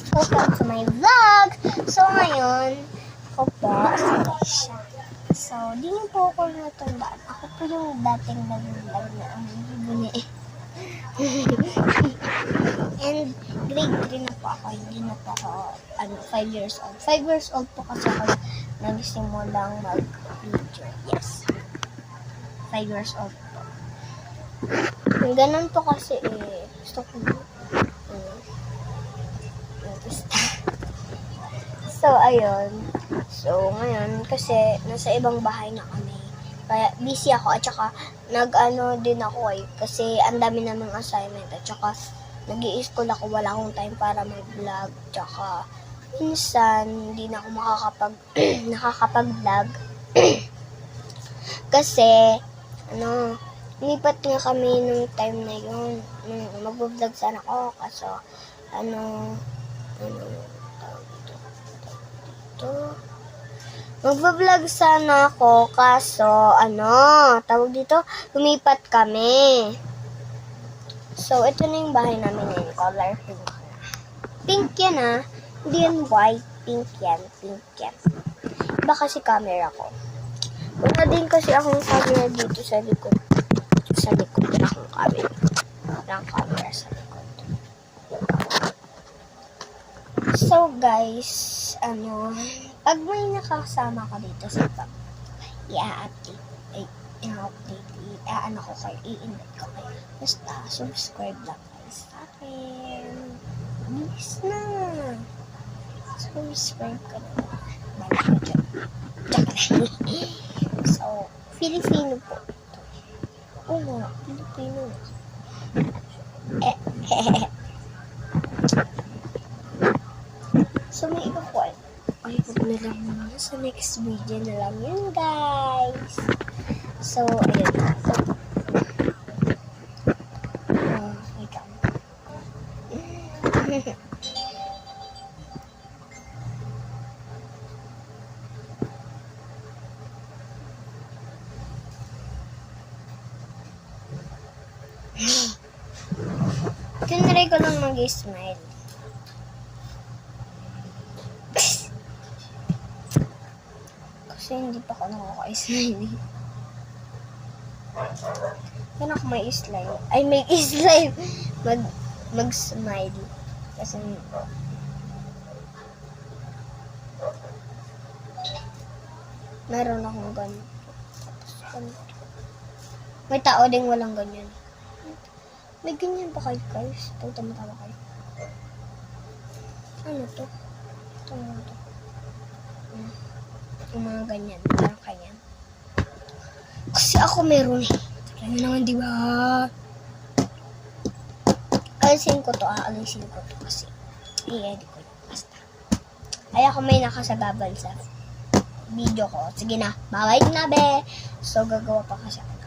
guys! Welcome to my vlog! So ngayon, ako po, si Alicia. So, di niyo po ako natandaan. Ako po yung dating nag-vlog na ang bibuni. And grade 3 na po ako. Hindi na po ako 5 years old. 5 years old po kasi ako nagsimulang mag-video. Yes. 5 years old po. Ganun po kasi gusto ko So, ayun. So, ngayon, kasi nasa ibang bahay na kami. Kaya, busy ako. At saka, nag-ano din ako kasi ang dami namang assignment. At saka, nag-i-school ako. Wala akong time para mag-vlog. At saka, minsan, hindi na ako nakakapag-vlog. Kasi, lipat nga kami nung time na yun. Mag-vlog sana ako. Kaso, magbablog sana ako, kaso, tawag dito, lumipat kami. So, ito na yung bahay namin ngayon, color pink. Pink yan hindi yan white, pink yan. Iba kasi camera ko. Wala din kasi akong camera dito sa likod. Wala akong camera. Walang camera sa likod. So, guys, pag may nakasama ko dito sa pag i-invite ko kayo. Basta, subscribe lang kayo sa akin. Bilis na. Subscribe ka na. Balik ko dyan. So, Filipino po. Oo nga, Filipino. So, may iba po ay huwag na lang muna. Sa next video na lang yun, guys. So, ayun. Wait lang. Tinry ko lang mag-smile. Kasi hindi pa ako nakaka-slime. Yan ako may slime. Ay, may slime. Mag-smile. Kasi meron akong ganyan. May tao ding walang ganyan. May ganyan pa kayo, guys. Tama kayo. Ano to? Ito. Yung mga ganyan. Meron kanyan. Kasi ako meron Kaya naman, di ba? Alisin ko to kasi i-edit ko yun. Basta. Ay, ako may nakasagabal sa video ko. Sige na. Bye-bye na, be. So, gagawa pa kasi ako.